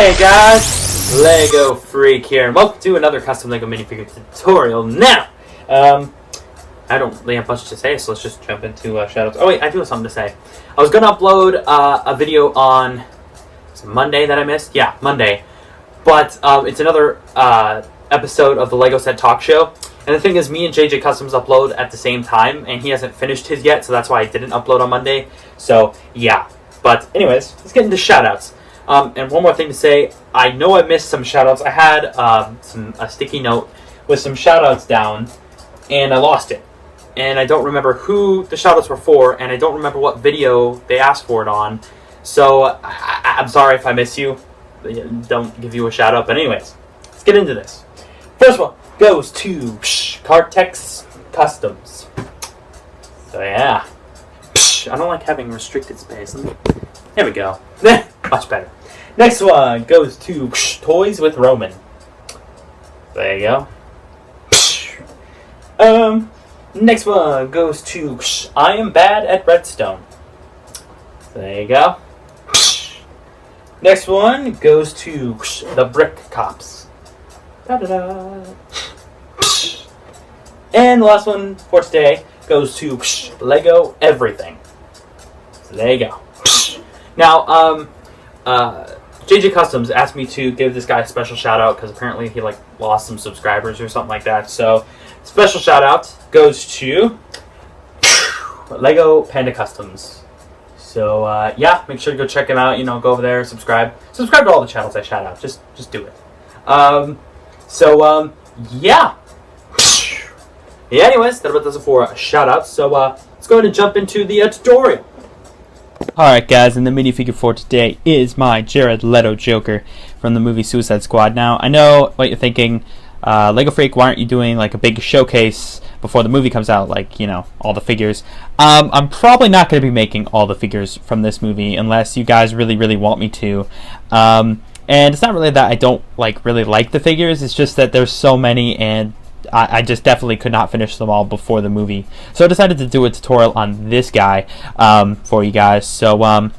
Hey guys, Lego Freak here, and welcome to another custom Lego minifigure tutorial. Now, I don't really have much to say, so let's just jump into shoutouts. Oh wait, I do have something to say. I was gonna upload a video on Monday that I missed. Yeah, Monday, but it's another episode of the Lego Set Talk Show. And the thing is, me and JJ Customs upload at the same time, and he hasn't finished his yet, so that's why I didn't upload on Monday. So yeah, but anyways, let's get into shoutouts. And one more thing to say, I know I missed some shoutouts. I had a sticky note with some shoutouts down, and I lost it. And I don't remember who the shoutouts were for, and I don't remember what video they asked for it on. So I'm sorry if I miss you. Don't give you a shout out. But anyways, let's get into this. First one goes to Cartex Customs. So yeah, I don't like having restricted space. There we go. Much better. Next one goes to Toys with Roman. There you go. Next one goes to I Am Bad at Redstone. There you go. Next one goes to the Brick Cops. Da-da-da. And the last one for today goes to Lego Everything. So there you go. Now, JJ Customs asked me to give this guy a special shout out because apparently he lost some subscribers or something like that. So, special shout out goes to Lego Panda Customs. So yeah, make sure to go check him out. Go over there, subscribe to all the channels I shout out. Just do it. Yeah. Yeah. Anyways, that about does it for shout outs. So let's go ahead and jump into the tutorial. Alright guys, and the minifigure for today is my Jared Leto Joker from the movie Suicide Squad. Now, I know what you're thinking, Lego Freak, why aren't you doing a big showcase before the movie comes out, all the figures? I'm probably not going to be making all the figures from this movie unless you guys really, really want me to. And it's not really that I don't really like the figures, it's just that there's so many and I just definitely could not finish them all before the movie. So I decided to do a tutorial on this guy for you guys. So,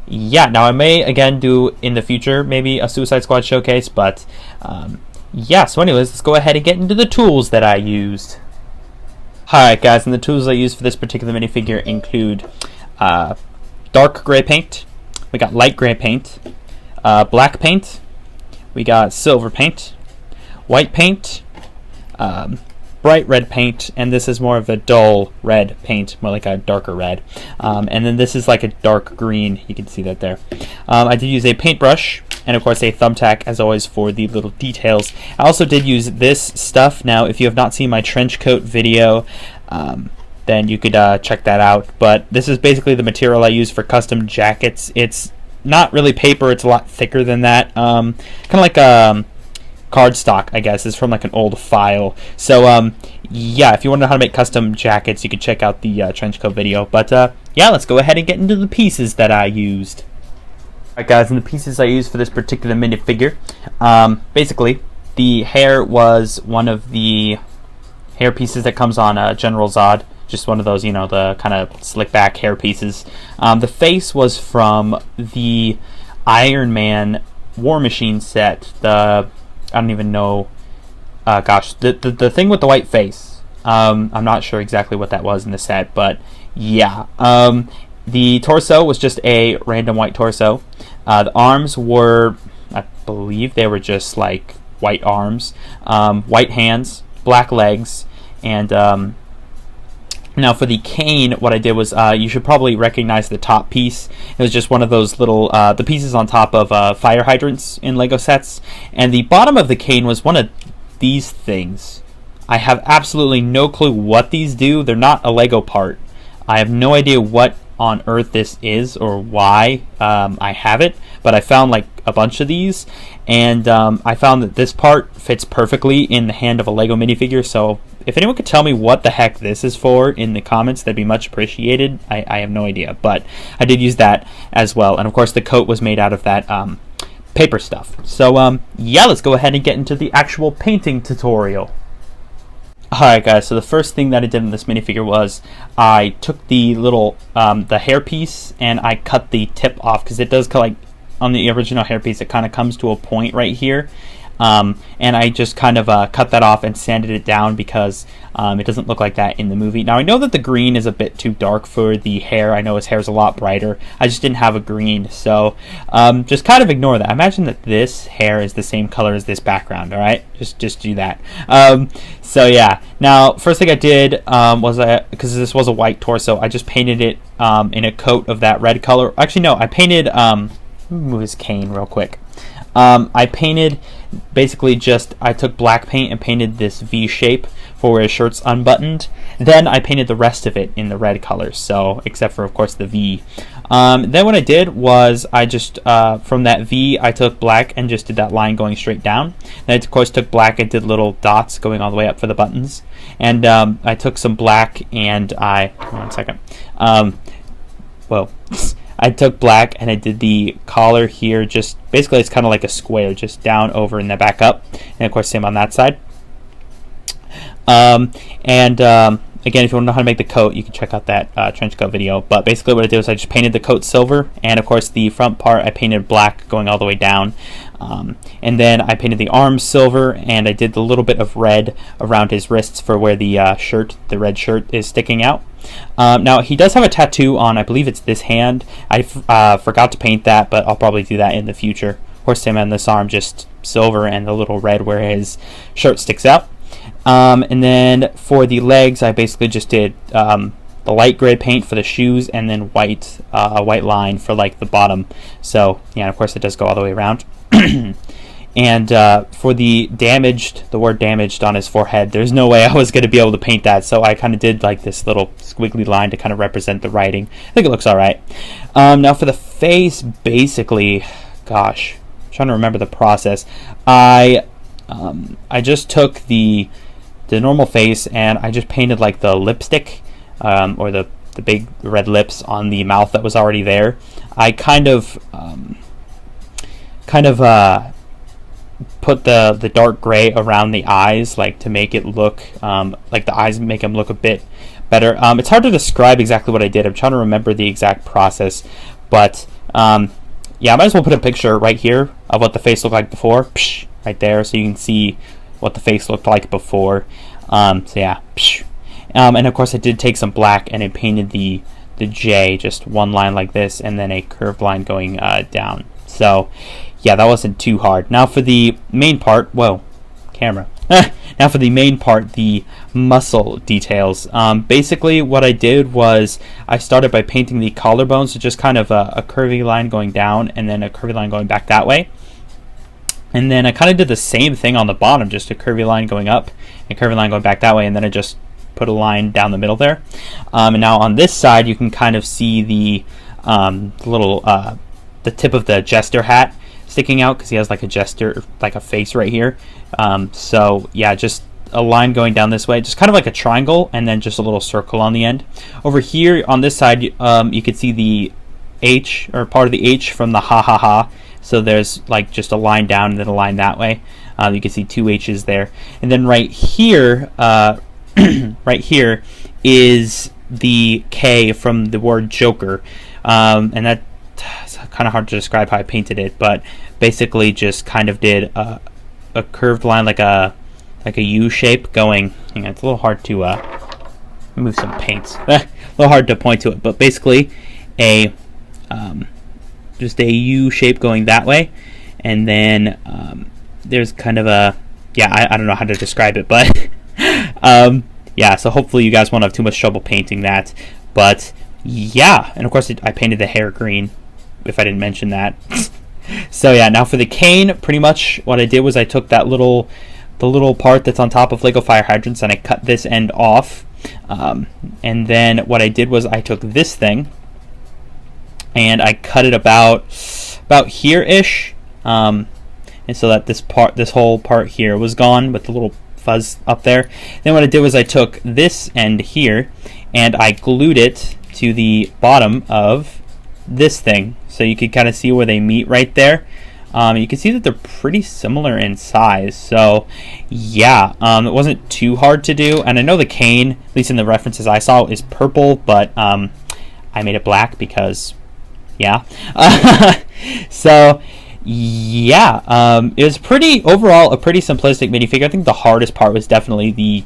yeah, now I may, again, do in the future maybe a Suicide Squad showcase. But, yeah, so anyways, let's go ahead and get into the tools that I used. Alright, guys, and the tools I used for this particular minifigure include dark gray paint. We got light gray paint. Black paint. We got silver paint. White paint. Bright red paint, and this is more of a dull red paint, more like a darker red, and then this is like a dark green. You can see that there. I did use a paintbrush and of course a thumbtack as always for the little details. I also did use this stuff. Now if you have not seen my trench coat video, then you could check that out, but this is basically the material I use for custom jackets. It's not really paper, it's a lot thicker than that, kind of like cardstock, I guess. Is from an old file. So yeah, if you want to know how to make custom jackets, you can check out the trench coat video. But yeah, let's go ahead and get into the pieces that I used. Alright guys, and the pieces I used for this particular minifigure, basically the hair was one of the hair pieces that comes on General Zod. Just one of those, the kind of slick back hair pieces. The face was from the Iron Man War Machine set. I don't even know. Gosh, the thing with the white face. I'm not sure exactly what that was in the set, but yeah. The torso was just a random white torso. The arms were, I believe, they were just white arms, white hands, black legs, and now for the cane, what I did was you should probably recognize the top piece. It was just one of those little the pieces on top of fire hydrants in Lego sets, and the bottom of the cane was one of these things. I have absolutely no clue what these do. They're not a Lego part. I have no idea what on earth this is or why I have it, but I found a bunch of these, and I found that this part fits perfectly in the hand of a Lego minifigure. So if anyone could tell me what the heck this is for in the comments, that'd be much appreciated. I have no idea, but I did use that as well. And of course the coat was made out of that paper stuff. So yeah, let's go ahead and get into the actual painting tutorial. Alright guys, so the first thing that I did in this minifigure was I took the little the hair piece and I cut the tip off because it does on the original hairpiece, it kind of comes to a point right here. And I just kind of cut that off and sanded it down because it doesn't look like that in the movie. Now I know that the green is a bit too dark for the hair. I know his hair is a lot brighter. I just didn't have a green, so just kind of ignore that. Imagine that this hair is the same color as this background. All right, just do that. So yeah. Now first thing I did was because this was a white torso, I just painted it in a coat of that red color. Actually, no, I painted. Let me move his cane real quick. I painted basically I took black paint and painted this V shape for where his shirt's unbuttoned. Then I painted the rest of it in the red color, so except for of course the V. Then what I did was I just from that V I took black and just did that line going straight down. Then I of course took black and did little dots going all the way up for the buttons. And I took some black and one second. I took black and I did the collar here, just basically it's kind of like a square, just down, over, and then back up. And of course same on that side. Again, if you want to know how to make the coat, you can check out that trench coat video. But basically what I did was I just painted the coat silver, and of course the front part I painted black going all the way down. And then I painted the arms silver, and I did the little bit of red around his wrists for where the the red shirt is sticking out. Now he does have a tattoo on, I believe it's this hand. I forgot to paint that, but I'll probably do that in the future. Of course, same on this arm, just silver and the little red where his shirt sticks out. And then for the legs, I basically just did the light gray paint for the shoes, and then white line for like the bottom. So yeah, of course it does go all the way around. And for the word damaged on his forehead, there's no way I was going to be able to paint that, so I kind of did like this little squiggly line to kind of represent the writing. I think it looks alright. Now for the face, basically, gosh, I'm trying to remember the process. I just took the normal face and I just painted like the lipstick, or the big red lips on the mouth that was already there. I kind of put the dark gray around the eyes, like to make it look like the eyes make them look a bit better. It's hard to describe exactly what I did. I'm trying to remember the exact process, but yeah, I might as well put a picture right here of what the face looked like before. Psh, right there, so you can see what the face looked like before. So yeah, psh. And of course I did take some black and I painted the J, just one line like this, and then a curved line going down. So yeah, that wasn't too hard. Now for the main part, whoa, camera. Now for the main part, the muscle details. Basically what I did was I started by painting the collarbone, so just kind of a curvy line going down and then a curvy line going back that way. And then I kind of did the same thing on the bottom, just a curvy line going up and a curvy line going back that way, and then I just put a line down the middle there. And now on this side, you can kind of see the little the tip of the jester hat sticking out, because he has like a jester, like a face right here. So yeah, just a line going down this way, just kind of like a triangle, and then just a little circle on the end. Over here on this side, you can see the H, or part of the H from the ha ha ha. So there's like just a line down and then a line that way. You can see two H's there, and then right here, right here is the K from the word Joker, and that's kind of hard to describe how I painted it, but basically just kind of did a curved line, like a U shape going. Hang on, it's a little hard to move some paints. A little hard to point to it, but basically a just a U shape going that way, and then there's kind of a, yeah, I don't know how to describe it, but yeah, so hopefully you guys won't have too much trouble painting that. But yeah, and of course I painted the hair green, if I didn't mention that. So yeah, now for the cane, pretty much what I did was I took that the little part that's on top of Lego fire hydrants, and I cut this end off. And then what I did was I took this thing and I cut it about here-ish, and so that this whole part here was gone with the little fuzz up there. Then what I did was I took this end here and I glued it to the bottom of this thing, so you could kind of see where they meet right there. You can see that they're pretty similar in size, so yeah, it wasn't too hard to do. And I know the cane, at least in the references I saw, is purple, but I made it black because Yeah. So, yeah, it was overall a pretty simplistic minifigure. I think the hardest part was definitely the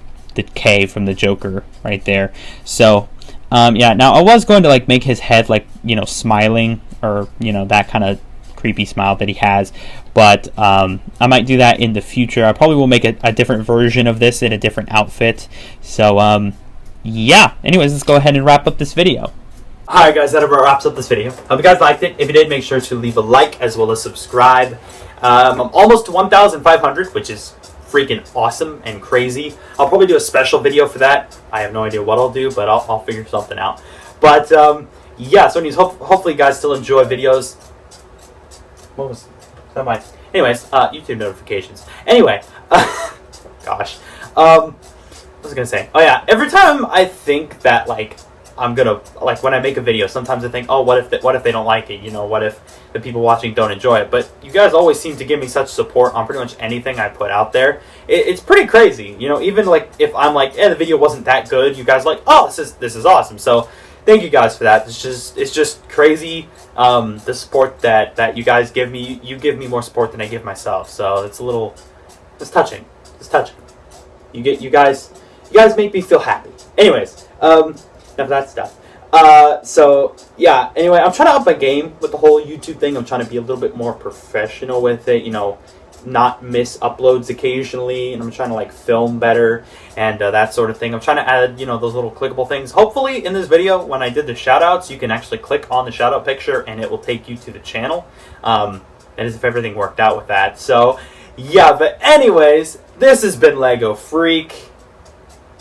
K from the Joker right there. So, yeah, now I was going to like make his head like, smiling, or, that kind of creepy smile that he has, but I might do that in the future. I probably will make a different version of this in a different outfit. So, yeah, anyways, let's go ahead and wrap up this video. Alright guys, that about wraps up this video. Hope you guys liked it. If you did, make sure to leave a like as well as subscribe. I'm almost to 1,500, which is freaking awesome and crazy. I'll probably do a special video for that. I have no idea what I'll do, but I'll figure something out. But yeah, so anyways, hopefully you guys still enjoy videos. What was that? Anyways, YouTube notifications. Anyway, gosh, what was I gonna say? Oh yeah, every time I think that like I'm gonna, like, when I make a video, sometimes I think, oh, what if they don't like it? What if the people watching don't enjoy it? But you guys always seem to give me such support on pretty much anything I put out there. It's pretty crazy. Even like if I'm like, the video wasn't that good, you guys are like, oh, this is awesome. So thank you guys for that. It's just crazy. The support that you guys give me, you give me more support than I give myself. So it's touching. It's touching. You guys make me feel happy. Anyways, enough of that stuff. So yeah, anyway, I'm trying to up my game with the whole YouTube thing. I'm trying to be a little bit more professional with it, not miss uploads occasionally, and I'm trying to like film better and that sort of thing. I'm trying to add, those little clickable things. Hopefully in this video, when I did the shout outs, you can actually click on the shout out picture and it will take you to the channel. And as if everything worked out with that. So yeah, but anyways, this has been Lego Freak.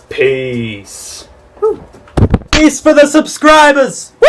Peace. Peace for the subscribers! Woo!